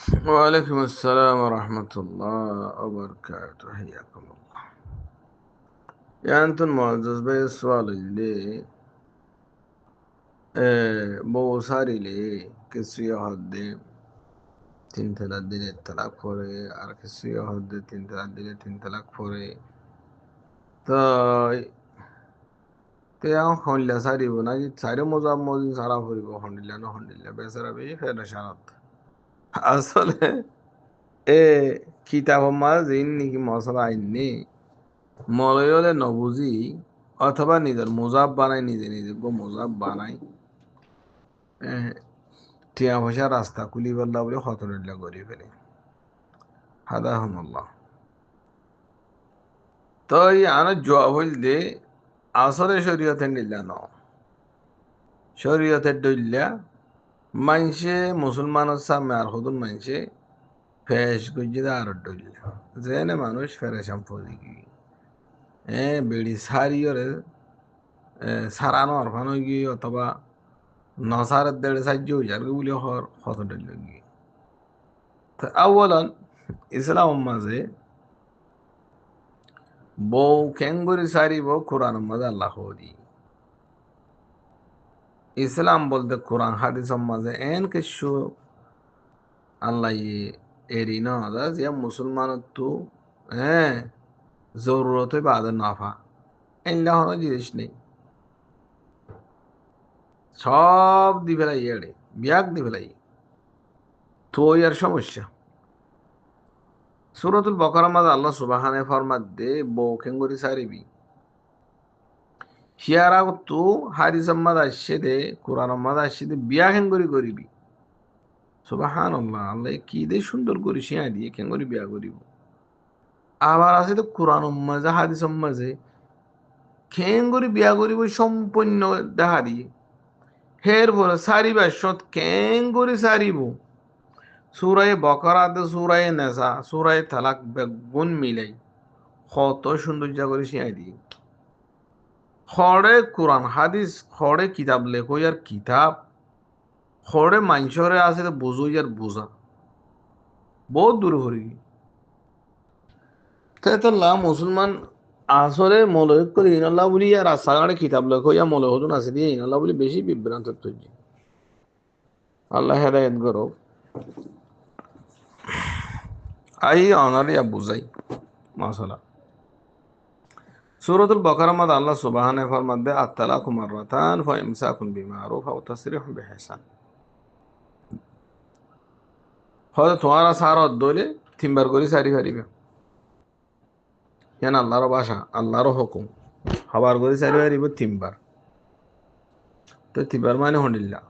وعليكم السلام ورحمة الله وبركاته. حياكم الله. يعني أنتم معزز بي السؤال اللي بو ساري لي كسي هدي تين تلا دي تلاك فوري আর كسي هدي تين تلا دي تين تلاك فوري তো তে হনলা সারি বনাই সারি মজাব মজিন সারা ফরিব হনলা না হনলা বেসারা বে ফেরেশানাত আসলে এ কিতাব মাজিন নাকি মশলা আইনি মলয়লে নবুঝি অথবা নিজের মোজাব বানাই নিজে নিজে মোজাব বানাই টিয়া পয়সা রাস্তা কুলি বললা বলে হতনল্লা করি ফেলে হাদাহমুল্লাহ। তো এই আনা জবাব হইল দে আসলে শরীয়তের নিল্লা ন শরীয়তের দইল্লা মানসে মুসলমানের সামনে আর হদুন মানসে ফেস গুজিদা আর দইল্লা যেনে মানুষ ফেরেশান ফজি গি বেড়ি সারিয়রে সারানো অরফানো গিয়ে অথবা নসারের দেড়ে সাহায্য হয়ে যার বলে হর হতনল্লা গিয়ে আউ্বালান ইসলাম মাঝে বউ কেঙ্গুরি সারি বউ কোরআন মাঝে আল্লাহ দি ইসলাম বলতে কোরআন হাদিস মাঝে এন কিছু আল্লাহ এরি না যে মুসলমান তো হ্যাঁ জরুরত বাদ নাফা এনলা হলো জিনিস নেই সব দি ফেলাই এড়ে বিয়াক দি ফেলাই তো আর সমস্যা সূরাতুল বাকারা মাঝে আল্লাহ সুবহানে ফরমাত দে বউ কেঙ্গুরি সারিবি হিয়ারা তো হাদিস মাঝে আসছে দে কোরআন মাঝে আসছে দে বিয়া কেঙ্গুরি করিবি সুবাহান আল্লাহ আল্লাহ কি দে সুন্দর করে শিয়া দিয়ে কেন করে বিয়া করিব আবার আছে তো কোরআন মাঝে হাদিস মাঝে কেন করে বিয়া করিব সম্পূর্ণ দেখা দিয়ে হের বলে সারিবা সৎ কেন করে সারিব সুরায় বকরাতে সুরায় নেশা সুরায় তালাক বেগুন মিলাই কত সৌন্দর্য করে শিয়া দিয়ে খড়ে কোরআন হাদিস খড়ে কিতাব লেখো আর কিতাব খড়ে মাইনসরে আছে তো বুঝো আর বুঝা বহুত দূর হরি তাইতাল্লাহ মুসলমান আসলে মৌলহিক করে ইনাল্লাহ বলি আর রাস্তাঘাটে কিতাব লেখো ইয়া মৌলহ হতুন আছে দিয়ে ইনাল্লাহ বলি বেশি বিভ্রান্ত তৈরি আল্লাহ হেদায়ত করো আই অনারে ইয়া বুঝাই মাসালা সূরাতুল বাকারা মাদ আল্লাহ সুবহানে ফরমাত দে আত-তালাকু মাররাতান ফাইমসাকুন বিমারুফ আও তাসরিহুম বিহিসান হয়তো তোমারা সারা দলে তিনবার করে সারি ফারিবে কেন আল্লাহর ভাষা আল্লাহর হুকুম হবার করে সারি ফারিব তিনবার তো তিনবার মানে হন্ডিল্লা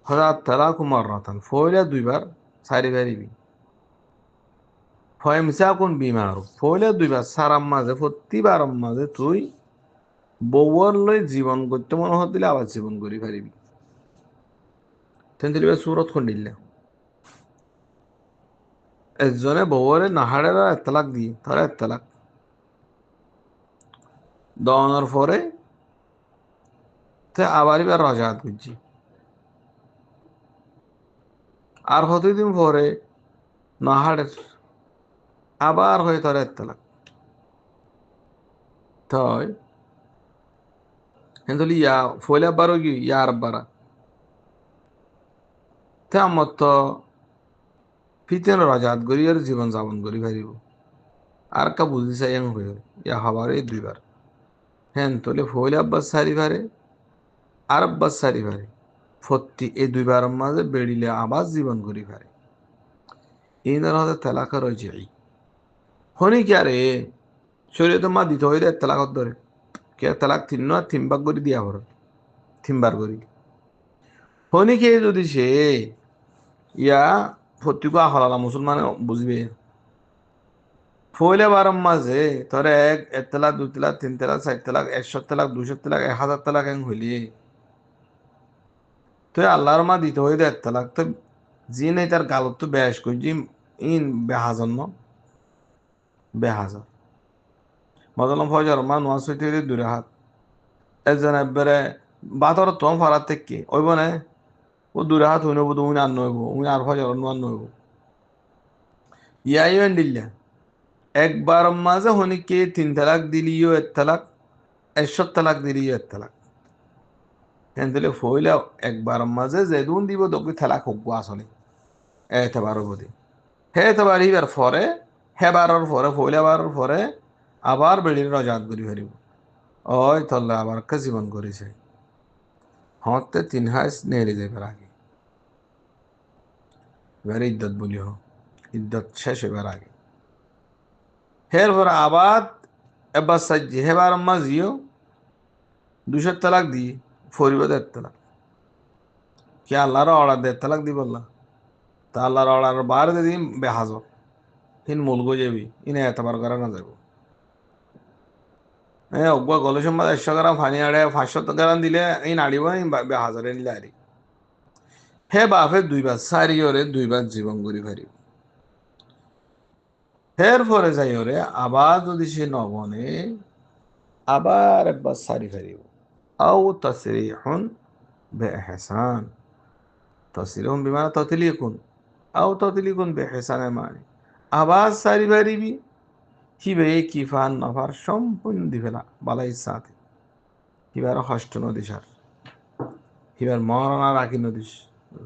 হঠাৎ তালাকু মাররাতান ফয়লা দুইবার সারি ফারিবি ফয়মসাকুন বিমারুফ ফয়লা দুইবার সারাম মাঝে প্রতিবার মাঝে তুই বউর লই জীবন করতে মনে হত দিলে আবার জীবন করি ফারিবি তেন দিলে সুরত খন্ডিল্লা একজনে বউরে নাহাড়ের এতলাক দিয়ে তারা এতলাক দেওয়ানোর পরে তে আবার এবার রাজাত করছি আর কতদিন পরে নাহাড়ের আবার হয়ে তারা এতলাক তাই কিন্তু ইয়া ফলে বারো কি ইয়ার বারা তে আমার তো ফিতেন রাজাত করি আর জীবন যাপন করি পারিব আর কা বুঝি চাই হয়ে ইয়া হবার এই দুইবার হ্যাঁ তোলে ফলে আব্বাস সারি ভারে আর আব্বাস সারি ভারে ফত্তি এই দুইবার মাঝে বেড়িলে আবার জীবন করি ভারে এই ধর হতে তেলাকা রয়েছে হনি কি আরে শরীরে মা দিতে হইলে তেলাকত ধরে কে তেলাক তিন না তিন ভাগ করে দিয়া পড়ে তিনবার করি হনি কে যদি সে ইয়া ফত্তিকু আহলালা মুসলমান বুঝবে ফইলে বারম মাঝে তোরে এক তেলাক দুই তেলাক তিন তেলাক চার তেলাক 100 তেলাক 200 তেলাক 1000 তেলাক এং হইলি তুই আল্লাহর মা দিতে হইলে এক তেলাক তো জি নেই তার গালত তো বেশ করছি ইন বেহাজন ন বেহাজন মদলম ফজর মা নোয়াজ হইতে হইলে দূরে হাত একজন একবারে বাতর তোম ফারাত থেকে ওইব না ও দূরে হাত হইনব তো উনি আর নইব উনি আর ফজর নোয়ার নইব ইয়াইন দিল্লা একবার মাঝে হনিকে 3 তালাক দিলিও 1 তালাক 1 তালাক দিলিও 1 তালাক হেনতলে ফইলা একবার মাঝে যেদুন দিব দকি তালাক হোক আসলে এতবার বদি হে এতবার হিবার পরে হেবারর পরে ফইলাবারর পরে আবার বেড়ির রজাত করি ফেরিব ওই তল্লা আবার কা জীবন করেছে হতে 3 হাস নেড়ে যাবার আগে এবার ইদ্যত বলি হোক ইদ্যত শেষ হবার আগে হের পরে আবার এবার সাজ্জি হেবার মাঝিও 200 তালাক দি ফরিব 1.5 তালাক কি আল্লাহর অর্ডার 1.5 তালাক দি বললা তা আল্লাহর অর্ডার বার দিন বেহাজ হিন মূল যাবি ইনে এতবার করা না যাব অগুয়া গলে সম্বাদ 100 গ্রাম ফানি আড়ে 500 গ্রাম দিলে এই নাড়িব বেহাজারে নিলে আরি হে বাপে 2 বার সারিওরে 2 বার জীবন করি ফারিব হের পরে যাই ওরে আবার যদি সে নবনে আবার একবার সারি ফারিব আও তাসরিহুন বেহসান তাসরিহুন বিমানা তাতলিকুন আও তাতলিকুন বেহসান মানে আবার সারি ফারিবি হিবে কিফান নফার সম্পূর্ণ দিবেলা বালাই সাথে হিবার হষ্ট নদী সার হিবার মরনা রাখি নদীস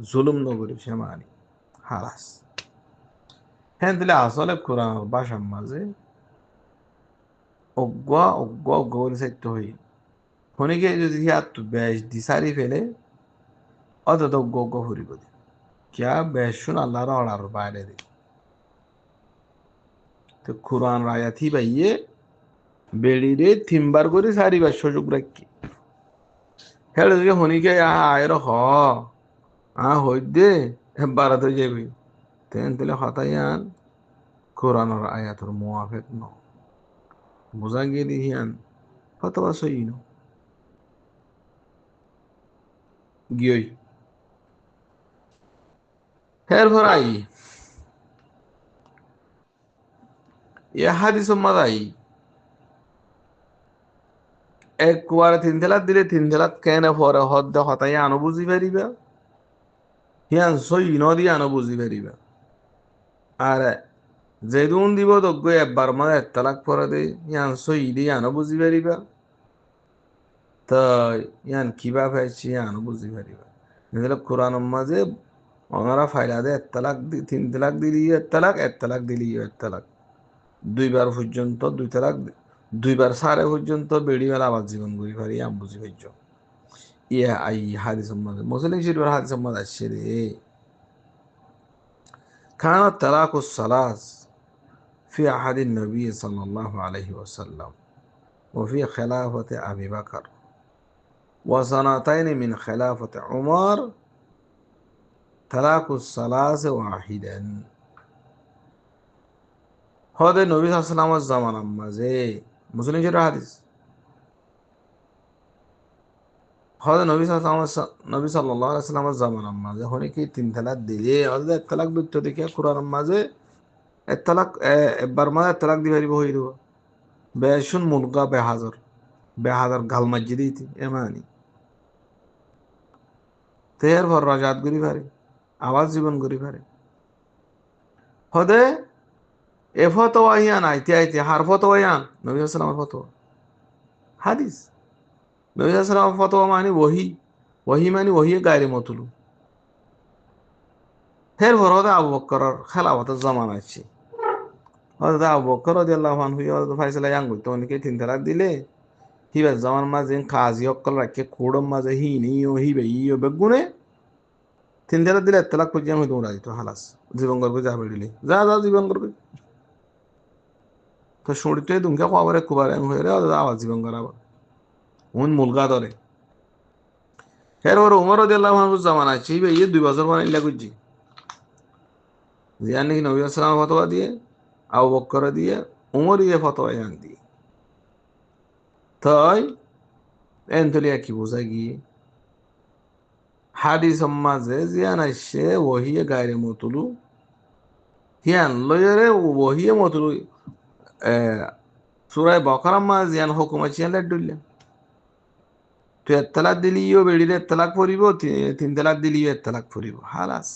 জুলুম নগরী সে মানি হারাস হ্যাঁ দিলে আসলে কোরআন ভাষার মাঝে অজ্ঞা অজ্ঞা অজ্ঞা বলে সাহিত্য হই ফোনিকে যদি হিয়াত বেশ দিশারি ফেলে অত অজ্ঞ অজ্ঞ ফুরি বলি কিয়া বেশ শুন আল্লাহর অর্ডার বাইরে দে তো কোরআন রায়াথি বাইয়ে বেড়িরে 3 বার করে সারিবার সুযোগ রাখি হেড়ে যদি হনিকে আয়ের হ হইদে বারাত হয়ে যাবি তেন দিলে হতাইয়ান কোরআনের আয়াতর মুআফিক ন বুঝা গেলি হিয়ান হতবা সই ন গিয়ই হের ভরাই এ হাদিস মাদাই একবার 3 তালাক দিলে 3 তালাক কেন পরে হদ্দে হতাই আনো বুঝি পারিবা হিয়ান সই ন দিয়ে আনো বুঝি পারিবা আর যেদুন দিব দগ্গ একবার মানে 1 তালাক পরে দে ইয়ান সই দিয়ে আনো বুঝি পারিবা তো ইয়ান কিবা পাইছি আনো বুঝি পারিবা নিলে কোরআন মাঝে ওনারা ফাইলা দে 1 তালাক 3 তালাক দিলি 1 তালাক 1 তালাক দিলি 1 তালাক 2 বার পর্যন্ত 2 তালাক 2 বার সারে পর্যন্ত বেড়িবেলা আবার জীবন ঘুরি ফারি আম বুঝি পাইছ ইয়া আই হাদিস মাঝে মুসলিম শরীফের হাদিস মাঝে আসছে রে كان الطلاق الثلاث في عهد النبي صلى الله عليه وسلم وفي خلافة أبي بكر وسنتين من خلافة عمر طلاق الثلاث واحدا هذا النبي صلى الله عليه وسلم الزمان মাঝে মুসলিম শরীফের হাদিস হযরত নবী সাল্লাল্লাহু আলাইহি ওয়াসাল্লামের জামানার মাঝে হনিকে 3 তালাক দিলে হযরত 1 তালাক দুটো দেখে কোরআনের মাঝে 1 তালাক একবার মাঝে 1 তালাক দিবে হইব বেশুন মুলকা বেহাজার গাল মাঝে দিতি এমানি তের ভর রাজাত করি পারে আওয়াজ জীবন করি পারে হদে এ ফতোয়া ইয়ান আইতে আইতে হার ফতোয়া ইয়ান নবী সাল্লাল্লাহু ফতোয়া হাদিস নবী সাল্লাল্লাহু ফতোয়া মানে ওহি মানে ওহি গায়রে মতলু হের ভর হদে আবু বকরের খেলাফতের জামান আছে হযরত আবু বকর রাদিয়াল্লাহু আনহু হযরত ফাইসালা ইয়াং কইতো অনেকে 3 তালাক দিলে হিবার জামান মাঝে কাজী অক্কল রাখে কোড়ম মাঝে হিনিও হিবে ইও বেগুনে 3 তালাক দিলে 1 তালাক পর্যন্ত হইতো না দিত হালাস জীবন করবে যা বেরিলে যা যা জীবন করবে তো শুনতে দুমকে খবরে কুবারে হয়ে রে আওয়াজ জীবন করাবো উন মুলগা ধরে হের ওর উমর রাদিয়াল্লাহু আনহু জামান আছে হিবে ইয়ে 2 বছর পরে ইল্লা কুজি জিয়ান নাকি নবী সাল্লাল্লাহু ফতোয়া দিয়ে আবু বকর দিয়ে উমর ইয়ে ফতোয়া ইয়ান দিয়ে তাই এনতলিয়া কি বোঝা গিয়ে হাদিস মাঝে জিয়ান আসছে ওহিয়ে গায়রে মতলু হিয়ান লয়রে ওহিয়ে মতলু সূরায়ে বাকারা মাঝে জিয়ান হুকুম আছে লাডুল্লা তুই 1 তালাক দিলিও বেড়িলে 1 তালাক পড়িব 3 তালাক দিলিও 1 তালাক পড়িব হালাস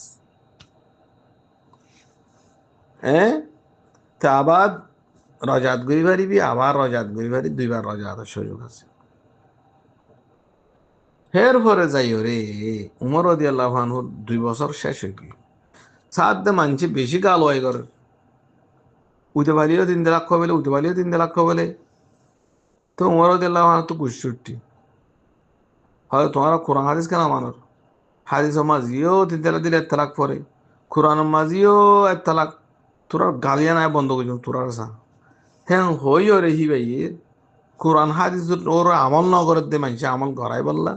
তা আবার রজাত গরি পারিবি, আবার রজাত গরি পারি, দুইবার রজাতের সুযোগ আছে। এর পরে যাই রে, উমর রাদিয়াল্লাহু আনহু 2 বছর শেষ হয়ে গেল। সাথে মানছি বেশি গাল হয় করে, উঠে পারিও 3 লাখ বলে, উঠে পারিও 3 লাখ বলে। তো উমর রাদিয়াল্লাহু আনহু তো গুসুটি, হয়তো তোমার কোরআন হাদিস কেন মানোর, হাদিস মাঝিও 3 তালাক দিলে 1 তালাক পরে, কোরআন মাঝিও 1 তালাক, তোরা গালিয়া নাই বন্ধ করছো তোরা সা। হ্যাঁ হই রে হি ভাই, কোরআন হাদিস ওর আমল ন করে দে মানুষ আমল করাই বললা।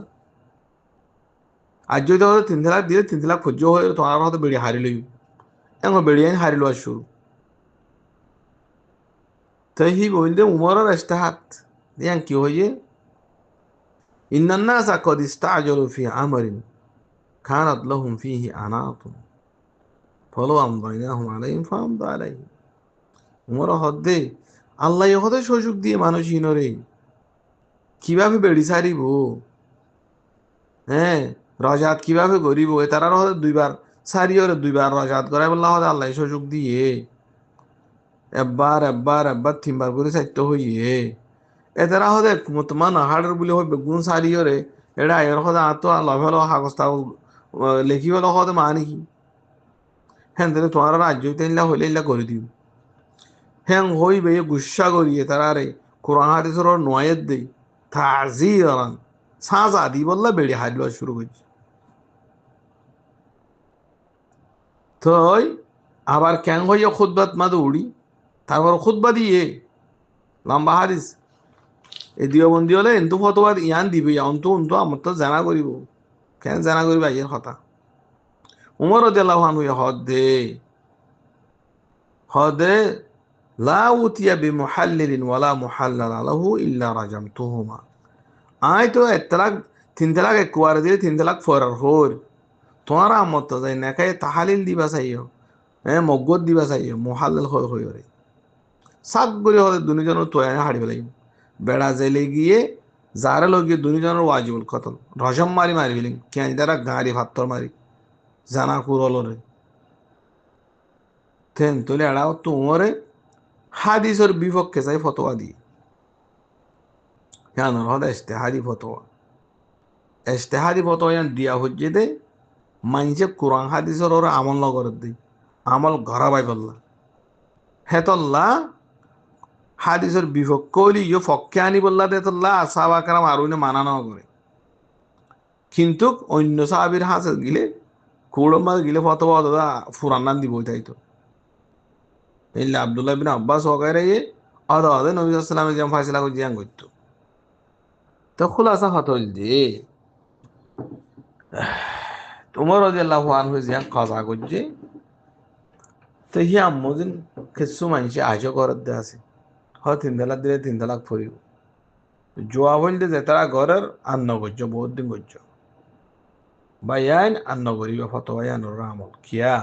আর যদি হয়তো 3 তালাক দিলে 3 তালাক সহ্য হয়ে তোমার হয়তো বেড়ে হারি লই, এখন বেড়ে আইন হারি লওয়ার শুরু। তাই হি বললে উমরের ইজতিহাদ ইয়ান কি হয়ে, ইন্নান নাসা ক্বাদ ইসতাআজালু ফি আমরিন কানাত লাহুম ফিহি আনাতুন ফালাউ আমদাইনাহুম আলাইহিম ফামদা আলাইহিম। উমর হদ্দে আল্লাহ হতে সুযোগ দিয়ে মানুষ ইনরে কিভাবে বেড়ি সারিব, হ্যাঁ রজাত কিভাবে করিব, এ তারা হতে 2 বার সারি ওরে 2 বার রজাত করাই বললা হতে আল্লাহ সুযোগ দিয়ে একবার 3 বার করে চাইতে হইয়ে এ তারা হতে তোমার নাহাড়ের বলে হয় বেগুন সারি ওরে এটা এর হতে আতো আল্লাহ ভালো হাগস্তা লেখি ভালো হতে মা নাকি। হ্যাঁ তাহলে তোমার রাজ্য ইল্লা হইলে ইল্লা করে দিও। হ্যাঁ হইবে গুসা করিয়ে তারারে কোরআন হাদিসের নয়ের দেই তাজিরান সাজা দি বললা বেড়ে হারিল শুরু করছে। তো আবার ক্যাং হইয়া খুদবাত মাদে উড়ি, তারপর খুদবা দিয়ে লম্বা হাদিস এ দিওবন্দি হলে এন্তু ফতোয়া ইয়ান দিবে অন্তু অন্তু আমার তো জানা করিব, কেন জানা করিবা ইয়ের কথা। উমর রাদিয়াল্লাহু আনহু হদে লা উতিয়া বিমুহাল্লিলিন ওয়ালা মুহাল্লাল লাহু ইল্লা রাজামতুহুমা। আয় তো 1 তালাক 3 তালাক একবার দিয়ে 3 তালাক ফরার হর তোমার আমত যাই না খাই তাহালিল দিবা চাইও, হ্যাঁ মগত দিবা চাইও মহাল্লাল হয়ে হয়ে রে সাত করে হলে দুজনের তো হারিয়ে ফেলাই। বেড়া জেলে গিয়ে যারা লগিয়ে দুজনের ওয়াজিবুল কতল রসম মারি মারি ফেলিং কেন দ্বারা গাড়ি ভাত্তর মারি জানা কুরলরে থেন তোলে এড়াও তো উমরে হাদিসের বিপক্ষে চাই ফতোয়া দিয়ে কেন হদা ইস্তেহাদি ফতোয়া, ইস্তেহাদি ফতোয়া দিয়া হচ্ছে দে মানছে কোরআন হাদিসের ওরা আমল নগরের দিই আমল ঘরা বাই বললা হেতল্লা হাদিসের বিপক্ষ হলি ইয়ে ফক্কে আনি বললা দেতল্লা সাহাবা কারাম আর মানানো করে। কিন্তু অন্য সাহাবির হাসে গিলে কুড়মা গিলে ফতোয়া দাদা ফুরান নান দিব তাই তো ইল্লা আব্দুল্লাহ বিন আব্বাস ওগাইরে আদা আদা নবী সাল্লাল্লাহু যেমন ফাইসলা করে জিয়ান করতো। তো খুলাসা হতল যে উমর রাদিয়াল্লাহু আনহু জিয়ান কাজা করছে, তো হিয়া মদিন কিছু মানুষে আজও করার দে আছে হয় 3 তালাক দিলে 3 তালাক ফুরিব জোয়া বলতে যে তারা ঘরের আন্ন করছো বহুত দিন করছো বাইয়ান আন্ন করিবে ফতোয়ান আমল কিয়া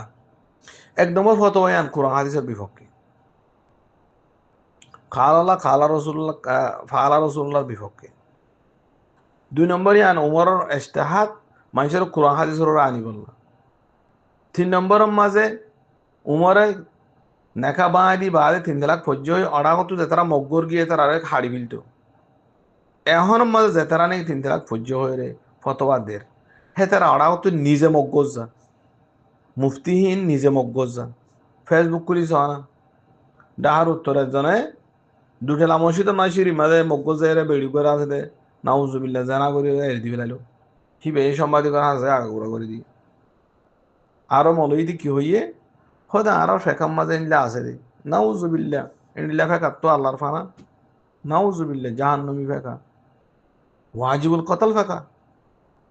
একদম ফতোয়ান কোরআন হাদিসের বিপক্ষে খালা খালা রসুল্লাহ ফালা রসুল্লাহর বিপক্ষে। 2 নম্বর ইয়ান উমরের ইজতিহাদ মানুষের কোরআন হাদিসের আনি বললা। 3 নম্বরের মাঝে উমরে নেখা বাঁধি বাদে 3 তালাক ফজ্জ হয়ে অড়াগত যেতারা মগ্গর গিয়ে তারা হাড়ি বিলত এখন মাঝে যেতারা নেই 3 তালাক ফজ্জ হয়ে রে ফতোয়াদের হে তারা অড়াগত নিজে মগ্গজ যা মুফতিহীন নিজে মগ্গজ যা ফেসবুক খুলি না ডাহার উত্তরের জনে দুঠেলা মসজিদ মাসির মাঝে মগ্গজ যাই বেড়ি করে আছে দে নাউজুবিল্লা জানা করে এর দি ফেলাইলো কি বে সম্বাদিক আছে আগাগোড়া করে দি আরো মলই দি কি হইয়ে হয়তো আরো ফেকাম মাঝে নিলে আছে রে নাউজুবিল্লা এনিলা ফেকা তো আল্লাহর ফানা নাউজুবিল্লা জাহান্নামী ফেকা ওয়াজিবুল কতল ফেকা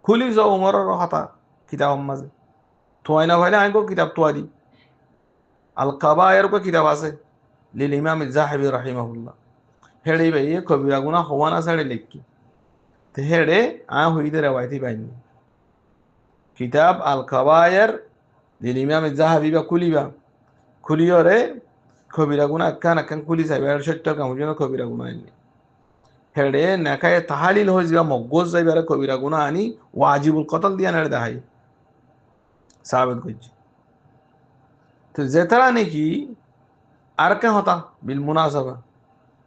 খুলি যাও উমরের হাতা কিতাব মাঝে থোয়াই না ভাইলে আইগো কিতাব তোয়ারি আল কাবায়ের কো কিতাব আছে লিল ইমাম জাহাবি রাহিমাহুল্লাহ হেড়ে ভাই কবিরা গুনা হওয়ানা সাড়ে লিখি তো হেড়ে হইতে রেওয়ায়তি পাইনি কিতাব আল কাবায়ের লিল ইমাম জাহাবি বা কুলিবা খুলিয়রে কবিরা গুনা একখান কুলি চাইবে আর 70 কাম জন্য কবিরা গুনা আনি হেড়ে নেকায় তাহালিল হয়ে যাবা মগজ যাইবারে কবিরা গুনা আনি ওয়াজিবুল কতল দিয়া নেড়ে দেখাই সাবিত করছি। তো যেতারা নাকি আর কে হতা বিল মুনাসাবা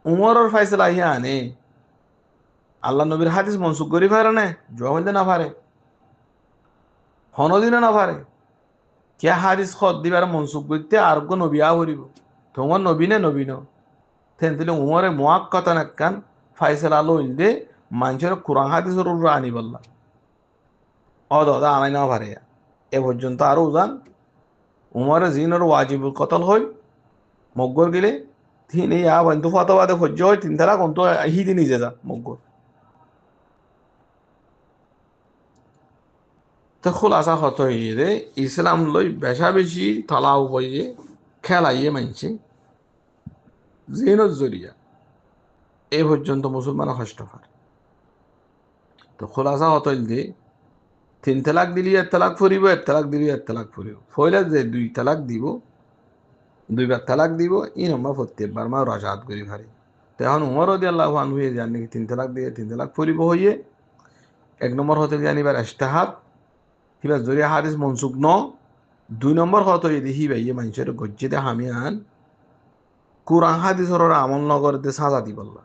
উমরের ফাইসলা ইয়া আনে আল্লাহ নবীর হাদিস মনসুখ করি পারে না জবাব হইতে না পারে হনদিনে না পারে কে হাদিস খত দিবার মনসুখ করতে আর গো নবী আহরিব তোমার নবী নে নবী ন তেন দিলে উমরে মুয়াক্কাতান একখান ফাইসলা লইল দে মানুষের কোরআন হাদিসের উপর আনি বললা দাদা আনাই না পারে এ পর্যন্ত আরো উজান উমরে জিনের ওয়াজিবুল কতল হই মগ্গর গেলে তিন এই বন্ধু ফতবাদে সহ্য হয় তিন তারা কোন হিদি নিজে যা মগ্গর তো খোলাসা হত হইয়ে ইসলাম লই বেশা বেশি তালাও বইয়ে খেলাইয়ে মানছে জিনের জরিয়া এ পর্যন্ত মুসলমান কষ্ট হয় তো খোলাসা হত দিয়ে তিন তালাক দিলি এক তালাক ফুরিব এক তালাক দিলি এক তালাক ফুরিব ফইলে যে দুই তালাক দিব দুইবার তালাক দিব ই নম্বর প্রত্যেকবার মা রাজাত করি ভারি তখন উমর দি আল্লাহ হয়ে যান নাকি তিন তালাক দিয়ে তিন তালাক ফুরিব হইয়ে এক নম্বর হতে জানিবার ইস্তেহাব কিবা জরিয়া হাদিস মনসুখ ন দুই নম্বর হত যদি হি ভাইয়ে মানুষের গজ্জিতে হামি আন কোরআন হাদিসর আমল নগরতে সাজা দি বললা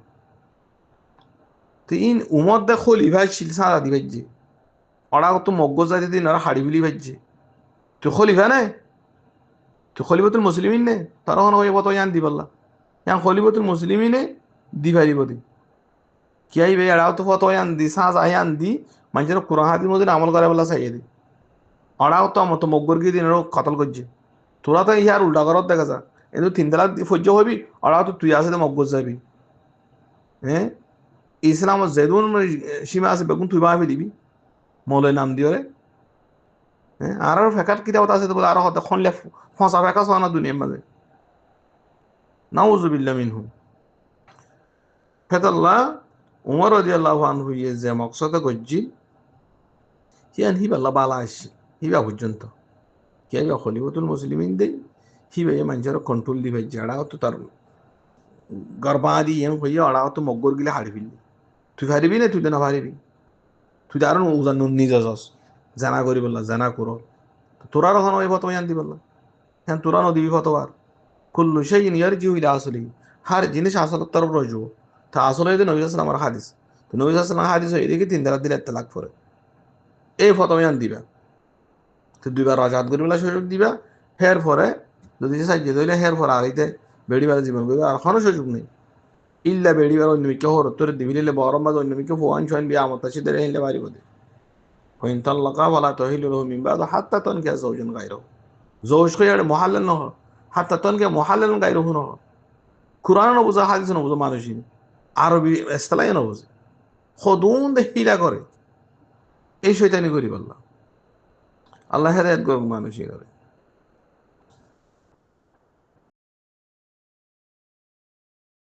তো ইন উমর দে খলিফা ছিল সাজা দি ভাইছে ওরা তো মগজ জাতি দিন ওরা হাড়ি বিলি ভাইছে তুই খলিফা নাই তুই খলিফাতুল মুসলিমিন নে তার হন হয়ে বত ইয়ান দি বললা ইয়ান খলিফাতুল মুসলিমিনে দি ভারিব দি কি আইবে এরাও তো ফতো ইয়ান দি সাজা ইয়ান দি মানুষের কোরআন হাদিস মধ্যে আমল করে বললা চাইয়ে দি ওরাও তো আমার তো মগ্গর গিয়ে দিন কতল করছে তোরা তো ইয়ার উল্টা করত দেখা যা কিন্তু তিন তালাক সহ্য হবি ওরাও তো তুই আসে মগ্গর যাবি হ্যাঁ ইসলামত যেদুন সীমা আছে বেগুন তুই ভাবি দিবি মৌলের নাম দিয়ে হ্যাঁ আর ফেকার কিতাবত আছে তো বলে আরো হতে খনলে ফসা ফেকা সোয়ানা দুনিয়ার মাঝে নাউজুবিল্লাহ মিনহু ফেতাল্লাহ উমর রাদিয়াল্লাহু আনহু ইয়ে যে মকসদে গজ্জি হিয়ান হিবাল্লাহ বালা আসছে হিবা পর্যন্ত হিবা খলিফাতুল মুসলিমিন দেই হিবা এ মানুষের কন্ট্রোল দি ভাই যাড়াও তো তার গর্বাদি এম হইয়া অড়াও তো মগ্গর গিলে হাড়ি ফিরলি তুই পারিবি না তুই তো না পারিবি তুই তো আরো উজান নিজে যাস জানা করি বললা জানা করো তোরা রহন ওই ফতো আনতে বললা হ্যাঁ তোরা নদী ফতোয়ার কুল্লু সেই ইয়ারজি ইলা আসলি হার জিনিস আসল তরফ রজু তা আসলে যদি নবী সাল্লাল্লাহু আলাইহি হাদিস তো নবী সাল্লাল্লাহু আলাইহি হাদিস এদিকে তিন দ্বারা দিলে তালাক পড়ে এই ফতো আন দিবা তো দুইবার রাজাত করি বলা সুযোগ দিবা হের পরে যদি সাহায্য দিলে হের পরে আড়াইতে বেড়িবার জীবন করবে আর কোনো সুযোগ নেই ইল্লা বেড়িবার অন্য মিকে হর তোর দিবিলে বরম বা অন্য মিকে ফোয়ান ছয়ন বিয়া আমতা সিদের হেলে বাড়ি বদে হইন তাল্লাকা ওয়ালা তাহিলু লাহু মিন বাদ হাত্তা তানকিয়া যাওজান গায়রু জোশ কইয়ার মুহাল্লাল নহ হাত্তা তানকিয়া মুহাল্লাল গায়রু নহ কুরআন নবুজা হাদিস নবুজা মানুষই আরবি ইসলাই নবুজা খদুন দে হিলা করে এই শয়তানি করি বললা আল্লাহ হেদায়েত করুক মানুষই করে